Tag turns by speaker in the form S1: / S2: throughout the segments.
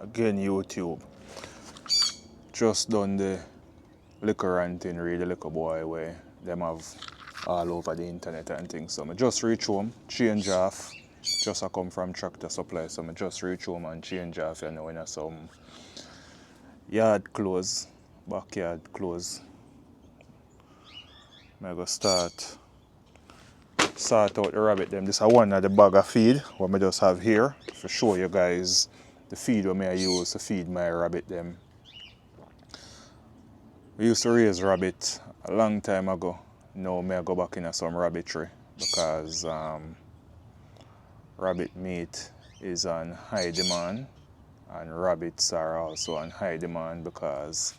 S1: Again, YouTube. Just done the liquor ranting, read the liquor boy where them have all over the internet and things. So I just reach home, change off. Just I come from Tractor Supply, so I just reach home and change off, you know, in some yard clothes, backyard clothes. I go sort out the rabbit them. This is one of the bag of feed what I just have here to show you guys the feed what I use to feed my rabbit them. We used to raise rabbit a long time ago. Now I go back into some rabbitry because rabbit meat is on high demand and rabbits are also on high demand because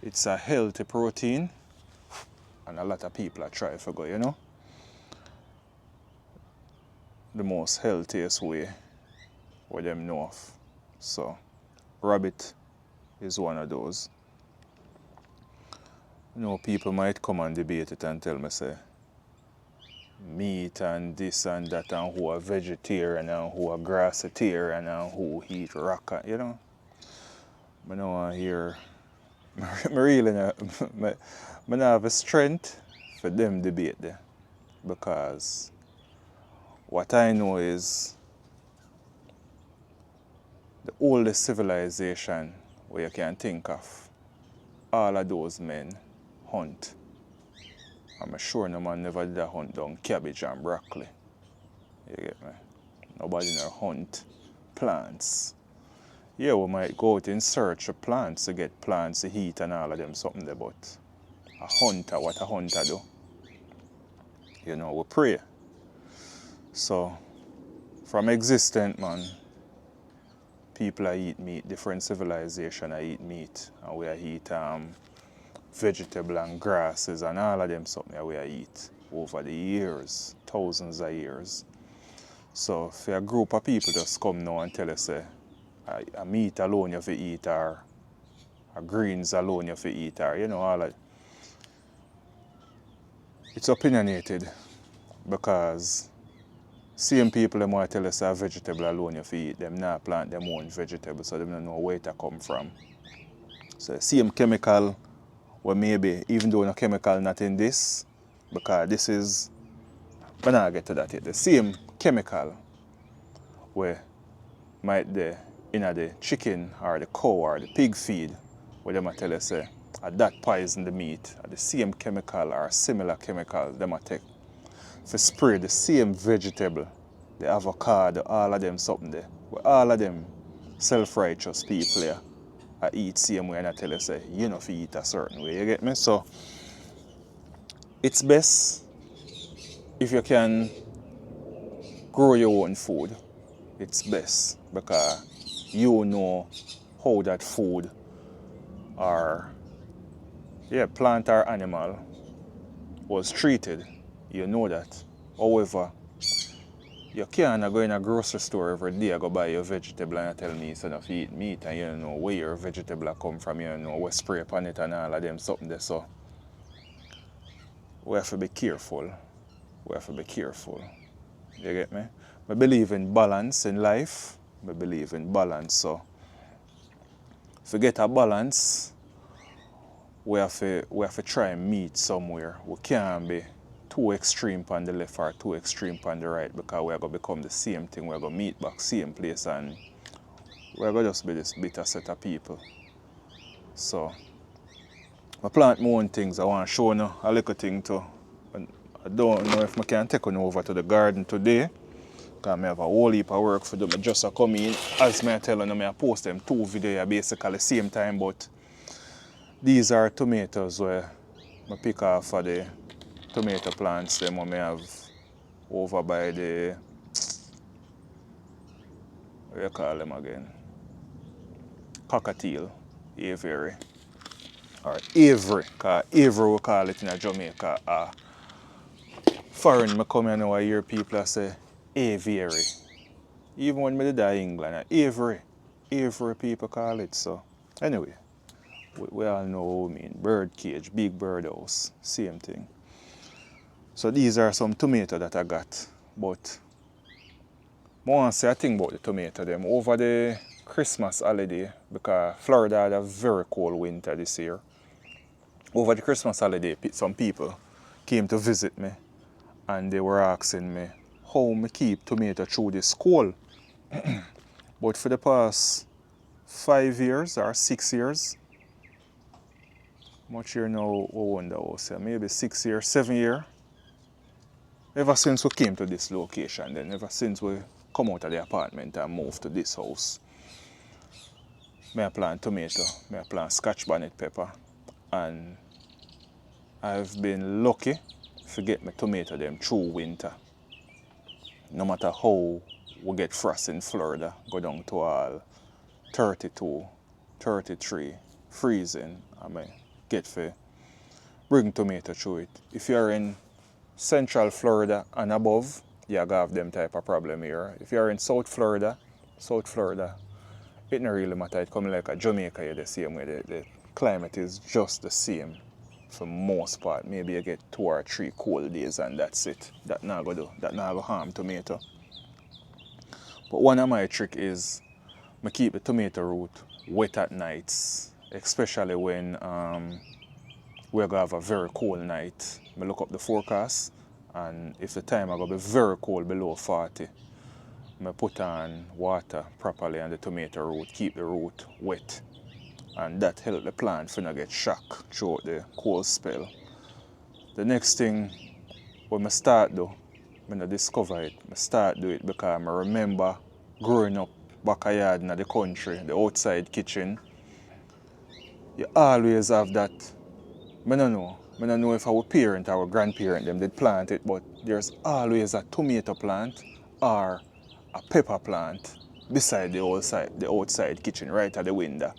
S1: it's a healthy protein and a lot of people are trying to go, you know. The most healthiest way what them know of. So rabbit is one of those. You know, people might come and debate it and tell me say meat and this and that and who are vegetarian and who are grassitarian and who eat rock, you know. I don't want to hear I really not have a strength for them debate there because what I know is the oldest civilization where you can think of, all of those men hunt. I'm sure no man never did a hunt down cabbage and broccoli. You get me? Nobody never hunt plants. Yeah, we might go out in search of plants to get plants to eat and all of them something there, but a hunter, what a hunter do? You know, we pray. So, from existent man, people are eat meat, different civilization are eat meat, and we are eat vegetable and grasses and all of them something we are eat over the years, thousands of years. So, if a group of people just come now and tell us, a meat alone you have to eat or a greens alone you have to eat or, you know, all that. It's opinionated because same people them want to tell us a vegetable alone you have to eat, them not plant them own vegetables so they don't know where it come from. So same chemical where maybe, even though no chemical not in this, because this is, but now I get to that yet, the same chemical where might be in the chicken or the cow or the pig feed, where them tell us that poison the meat, the same chemical or similar chemical them take to spray the same vegetable, the avocado, all of them something there. Where all of them self-righteous people here I eat same way and I tell us you know if you eat a certain way, you get me? So it's best if you can grow your own food. It's best because you know how that food or plant or animal was treated. You know that. However, you can't go in a grocery store every day and go buy your vegetable and tell me so if you eat meat and you don't know where your vegetable come from, you don't know what spray upon it and all of them something there. So we have to be careful. We have to be careful. You get me? I believe in balance in life. I believe in balance. So if we get a balance, we have to try and meet somewhere. We can't be too extreme on the left or too extreme on the right because we're going to become the same thing. We're going to meet back same place and we're going to just be this bitter set of people. So I plant my own things. I want to show you a little thing too. I don't know if I can take you over to the garden today because I have a whole heap of work for them. I just come in. As I tell you, I post them 2 videos basically same time, but these are tomatoes where I pick off for the tomato plants them I have over by the, what do you call them again? Cockatiel, aviary. Or Avery, because Avery we call it in Jamaica. Foreign, I come here now I hear people say aviary. Even when I did in England, Avery people call it. So anyway, we all know what we mean. Bird cage, big bird house, same thing. So these are some tomatoes that I got. But I want to say a thing about the tomato them. Over the Christmas holiday, because Florida had a very cold winter this year. Over the Christmas holiday, some people came to visit me and they were asking me how me keep tomato through this cold. But for the past 5 years or 6 years, much year now, I wonder, maybe 6 years, 7 years, ever since we came to this location, then ever since we come out of the apartment and moved to this house, I plant tomato, I plant scotch bonnet pepper, and I've been lucky to get my tomato them through winter. No matter how we get frost in Florida, go down to all 32, 33, freezing, I may get for bring tomato through it. If you're in Central Florida and above, you have them type of problem here. If you're in South Florida, it don't really matter. It come like a Jamaica here the same way. The climate is just the same for most part. Maybe you get 2 or 3 cold days and that's it. That not go do. That not go harm tomato. But one of my trick is I keep the tomato root wet at nights, especially when we're gonna have a very cold night. I look up the forecast, and if the time I gonna be very cold, below 40, I put on water properly on the tomato root, keep the root wet, and that help the plant to not get shocked throughout the cold spell. The next thing when I start though, when I discover it, I start do it because I remember growing up back a yard in the country, the outside kitchen. You always have that. I don't know if our parent or our grandparent them did plant it, but there's always a tomato plant or a pepper plant beside the outside kitchen, right at the window.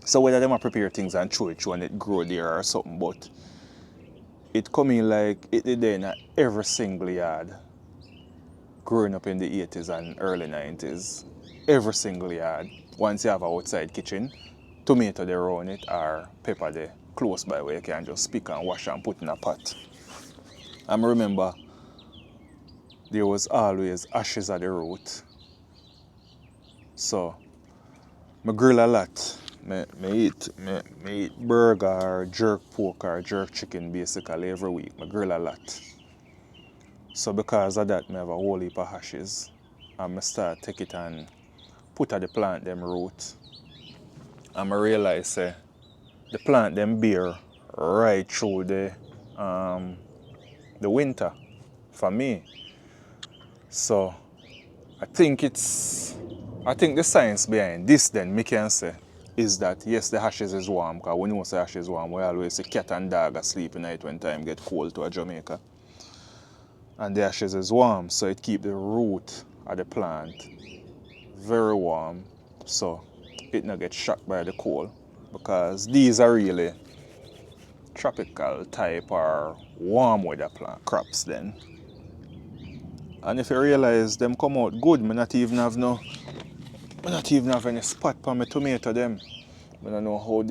S1: So whether them prepare things and throw it through and it grow there or something, but it come in like it did in every single yard. Growing up in the 80s and early 90s, every single yard, once you have an outside kitchen, tomato there around it or pepper there close by where you can just pick and wash and put in a pot. I remember there was always ashes at the root. So I grill a lot. I eat burger or jerk pork or jerk chicken basically every week. I grill a lot. So because of that, I have a whole heap of ashes. And I start take it and put at the plant them root. And I realize the plant them bear right through the winter for me. So I think the science behind this then me can say is that yes, the ashes is warm, because we know the ashes is warm. We always see cat and dog asleep at night when time get cold to a Jamaica. And the ashes is warm, so it keep the root of the plant very warm, so it not get shocked by the cold, because these are really tropical type or warm weather plant crops then. And if you realize them come out good, I not even have any spot on my tomato them. I don't know how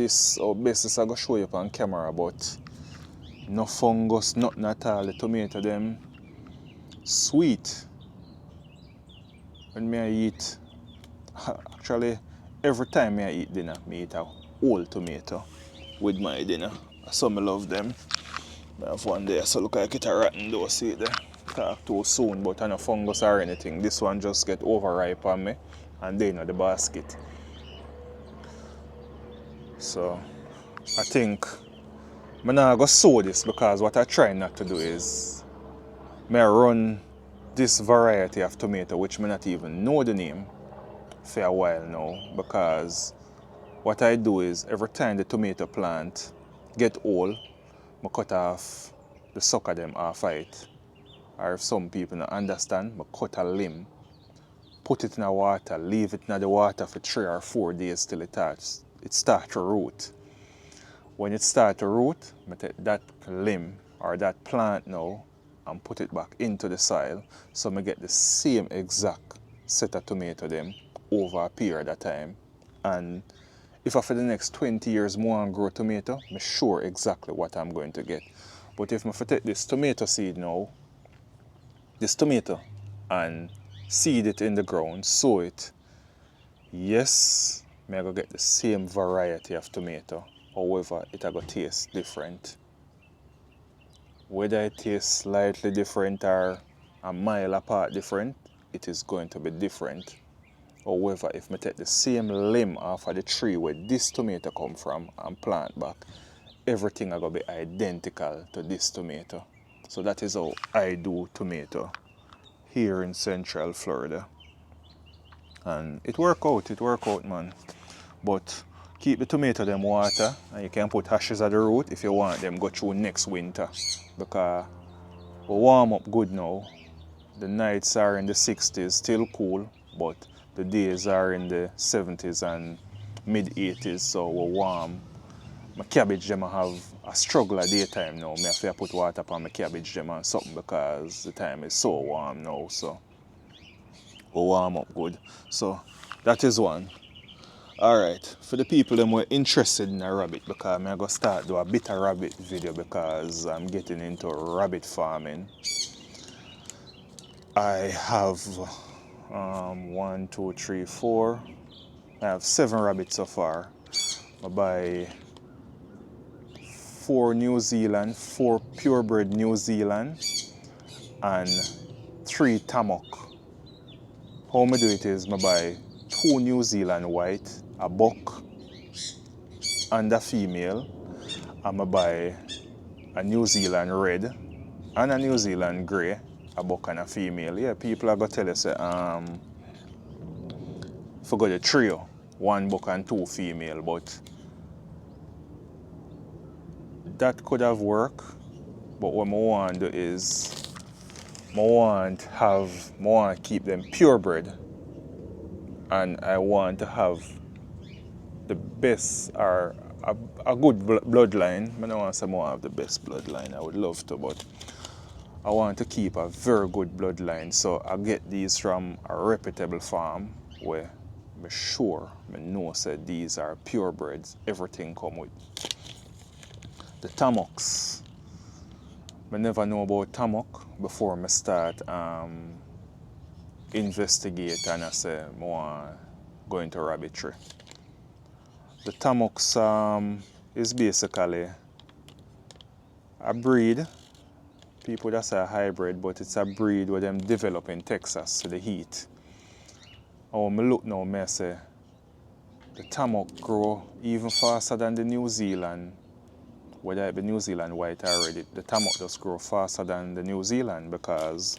S1: best this I go show you on camera, but no fungus, nothing at all. The tomato them sweet. When I eat, actually every time I eat dinner, I eat a whole tomato with my dinner. So I love them. I have one there, so look like it's a rotten though, see it there. Talk too soon, but no fungus or anything. This one just get overripe on me and then in the basket. So I think I'm not going to sow this, because what I try not to do is I run this variety of tomato, which I not even know the name, for a while now, because what I do is every time the tomato plant get old, I cut off the sucker them off it. Or if some people don't understand, I cut a limb, put it in the water, leave it in the water for 3 or 4 days till it starts to root. When it starts to root, I take that limb or that plant now and put it back into the soil, so I get the same exact set of tomato them over a period of time. And if for the next 20 years more and grow tomato, I'm sure exactly what I'm going to get. But if I take this tomato seed now, and seed it in the ground, sow it, yes, I go get the same variety of tomato. However, it go taste different. Whether it tastes slightly different or a mile apart different, it is going to be different. However, if I take the same limb off of the tree where this tomato come from and plant back, everything are going to be identical to this tomato. So that is how I do tomato here in Central Florida. And it work out, man. But keep the tomato them water, and you can put ashes at the root if you want them go through next winter. Because we warm up good now. The nights are in the 60s, still cool, but the days are in the 70s and mid 80s, so we're warm. My cabbage them have a struggle at daytime now. I have to put water on my cabbage them and something because the time is so warm now, so we warm up good. So that is one. Alright, for the people them were interested in a rabbit, because I'm going to start do a bit of rabbit video because I'm getting into rabbit farming. I have 1, 2, 3, 4. I have 7 rabbits so far. I buy 4 New Zealand, 4 purebred New Zealand, and 3 Tamok. How I do it is I buy 2 New Zealand white, a buck, and a female. And I buy a New Zealand red and a New Zealand grey, a buck and a female. Yeah, people are going to tell us, forgot the trio, 1 buck and 2 female, but that could have worked. But what I want to do is, I want to keep them purebred, and I want to have the best or a good bloodline. I don't want to say I have the best bloodline, I would love to, but I want to keep a very good bloodline. So I get these from a reputable farm where I'm sure, I know that these are purebreds, everything come with. The Tamoks. I never know about Tamok before I start investigate and I say I want to go into rabbitry. The Tamoks is basically a breed. People just say a hybrid, but it's a breed where them develop in Texas to the heat. Oh, I look now, I say the Tamok grow even faster than the New Zealand. Whether it be New Zealand white or red, the Tamok just grow faster than the New Zealand, because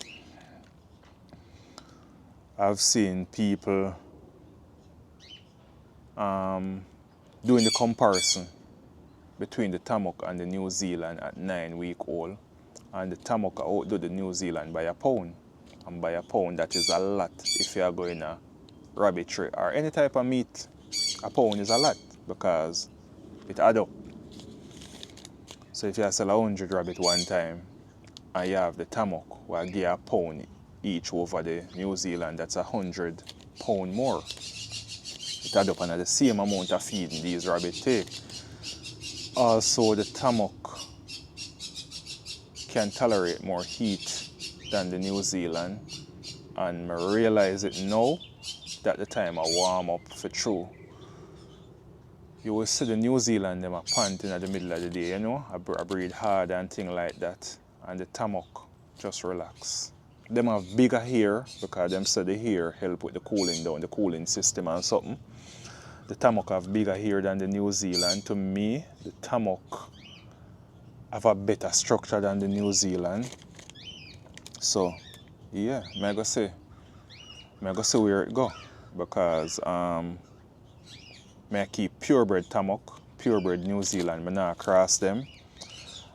S1: I've seen people doing the comparison between the Tamok and the New Zealand at 9-week-old, and the Tamok outdo the New Zealand by a pound. And by a pound, that is a lot if you are going to rabbitry or any type of meat. A pound is a lot because it adds up. So if you sell 100 rabbit one time and you have the Tamok, where give a pound each over the New Zealand, that's 100 pound more. It adds up, and the same amount of feeding these rabbits take. Also, the Tamok can tolerate more heat than the New Zealand, and I realize it now that the time I warm up for true. You will see the New Zealand them are panting at the middle of the day, you know, I breathe hard and things like that, and the Tamok just relax. Them have bigger hair because them say the hair help with the cooling down, the cooling system and something. The Tamok have bigger hair than the New Zealand. To me, the Tamok have a better structure than the New Zealand. So, yeah, I go see where it go, because I keep purebred Tamok, purebred New Zealand. I not cross them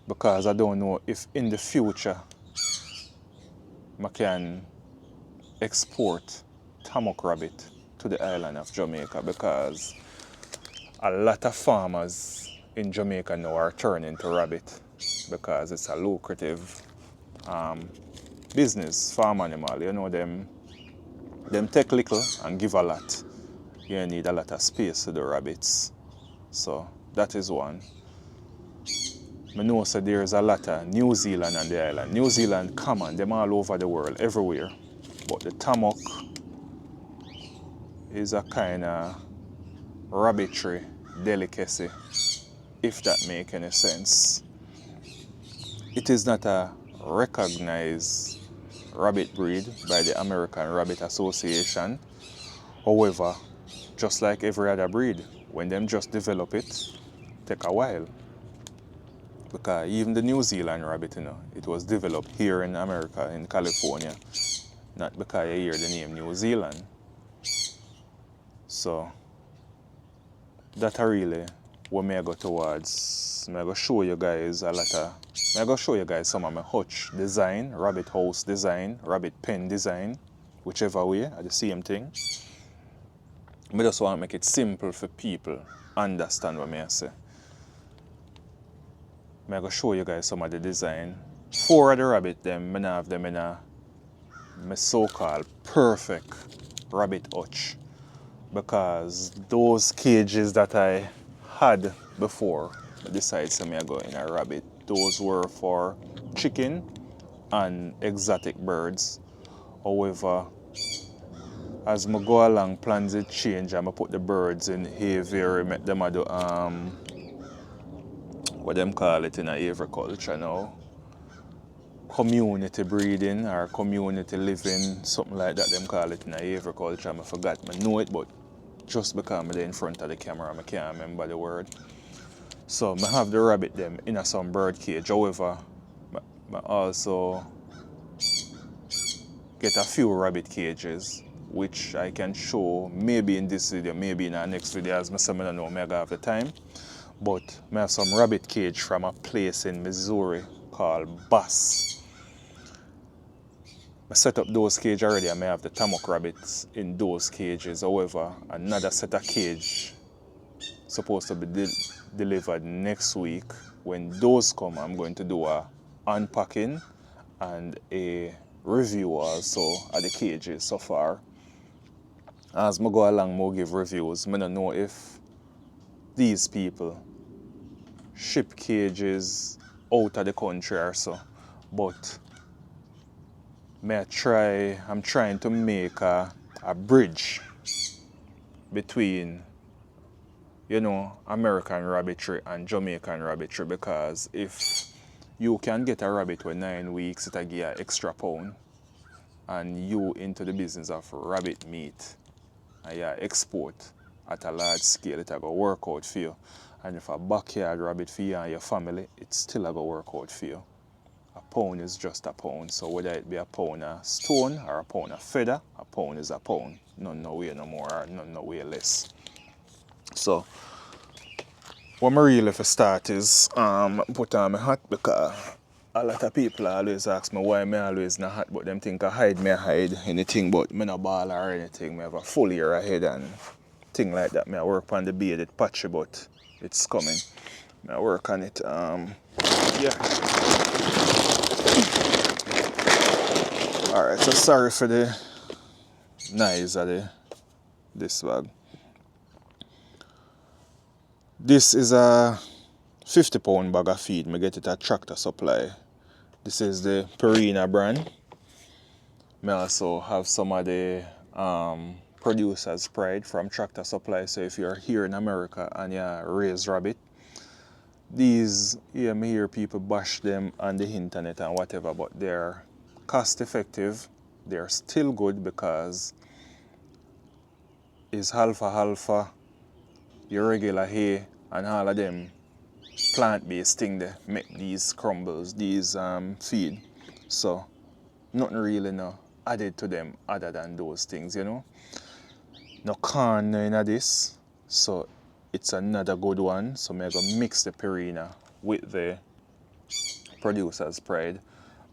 S1: because I don't know if in the future I can export Tamok rabbit to the island of Jamaica, because a lot of farmers in Jamaica now are turning to rabbit because it's a lucrative business, farm animal. You know, them take little and give a lot. You need a lot of space to the rabbits. So that is one. I know so there's a lot of New Zealand on the island. New Zealand common, them all over the world, everywhere. But the Tamok is a kind of rabbitry delicacy, if that makes any sense. It is not a recognized rabbit breed by the American Rabbit Association. However, just like every other breed, when them just develop it, take a while. Because even the New Zealand rabbit, it was developed here in America, in California. Not because you hear the name New Zealand. So, that are really what I go towards. I go show you guys some of my hutch design, rabbit house design, rabbit pen design, whichever way, are the same thing. I just want to make it simple for people understand what I say. I'm going to show you guys some of the design. 4 of the rabbit them, I have them in my so-called perfect rabbit hutch. Because those cages that I had before, I decided to go in a rabbit. Those were for chicken and exotic birds. However, as I go along, plans change and I put the birds in aviary, make them do what them call it in agriculture now, community breeding or community living, something like that them call it in agriculture. I forgot, I know it, but just because I'm in front of the camera, I can't remember the word. So I have the rabbit them in some bird cage. However, I also get a few rabbit cages, which I can show maybe in this video, maybe in our next video, as I don't know, I have the time. But I have some rabbit cage from a place in Missouri called Bass. I set up those cages already. I may have the tamok rabbits in those cages. However, another set of cage supposed to be delivered next week. When those come, I'm going to do a unpacking and a review also of the cages so far. As I go along, I'll give reviews. I don't know if these people ship cages out of the country or so, but I'm trying to make a bridge between, American rabbitry and Jamaican rabbitry, because if you can get a rabbit with 9 weeks, it'll give you an extra pound, and you into the business of rabbit meat, and you export at a large scale, it'll go work out for you. And if a backyard rabbit for you and your family, it's still a go work out for you. A pound is just a pound. So whether it be a pound of stone or a pound of feather, a pound is a pound. None no way no more or none no way less. So what I really for start is put on my hat, because a lot of people always ask me why I always not hat, but them think I hide anything, but me no ball or anything. I have a full year ahead and thing like that. I work on the beard, it's patchy, but it's coming. I work on it. Yeah. Alright, so sorry for the noise of this bag. This is a 50-pound bag of feed. I get it at Tractor Supply. This is the Purina brand. I also have some of the Producer's Pride from Tractor Supply. So if you're here in America and you raise rabbit, these, I hear people bash them on the internet and whatever, but they're cost effective. They're still good because it's alfalfa, your regular hay, and all of them plant-based thing they make these crumbles, these feed. So nothing really added to them other than those things, No corn in this, so it's another good one. So I'm going to mix the Purina with the Producer's Pride,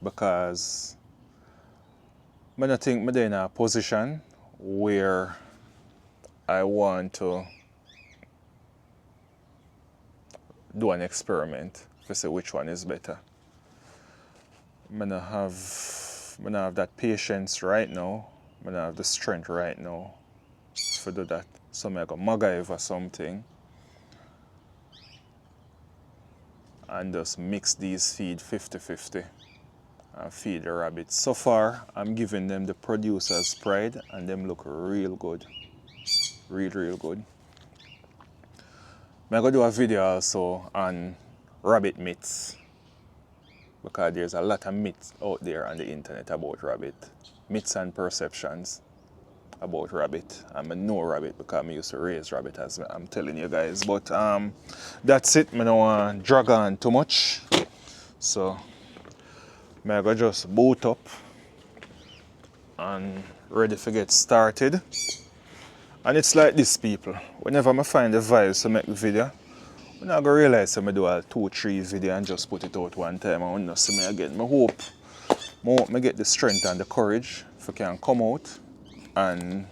S1: because I don't think I'm in a position where I want to do an experiment to see which one is better. I don't have that patience right now. I don't have the strength right now to do that. So I'm going to MacGyver something and just mix these feed 50-50 and feed the rabbits. So far, I'm giving them the Producer's Pride and them look real good. real good. I'm going to do a video also on rabbit myths, because there's a lot of myths out there on the internet about rabbit. Myths and perceptions about rabbit. I know rabbit because I used to raise rabbit, as I'm telling you guys. But that's it. I don't want to drag on too much. So I'm going to just boot up and ready to get started. And it's like this, people. Whenever I find the vibes to make the video, I'm not going to realize that I do a 2-3 video and just put it out one time and not see me again. I hope I get the strength and the courage if I can come out and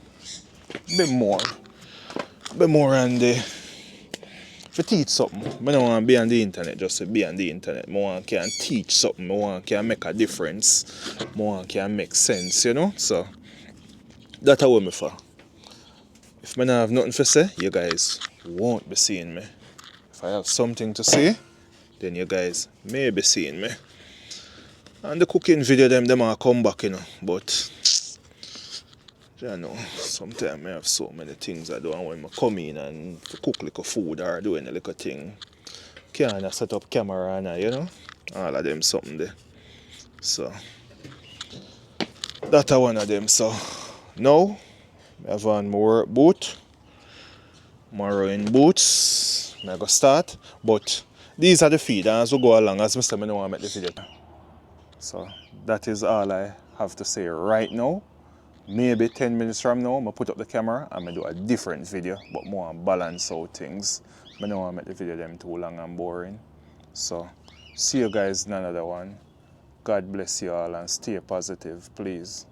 S1: be more on the to teach something. I don't want to be on the internet just to be on the internet. I want to teach something. I want to make a difference. I want to make sense, you know? So that's what I'm for. If I don't have nothing to say, you guys won't be seeing me. If I have something to say, then you guys may be seeing me. And the cooking video, them are come back, you know. But you know, sometimes I have so many things I do, and when I come in and to cook like a food or do any little thing, can't set up camera and you know, all of them something there. So that's one of them. So now I have on my work boot, my rowing boots. I go start, but these are the feed, and as we go along, as I said, I don't want to make the video. So that is all I have to say right now. Maybe 10 minutes from now, I'm going to put up the camera and I'm going to do a different video, but more balance out things. I don't want to make the video them too long and boring. So, see you guys in another one. God bless you all and stay positive, please.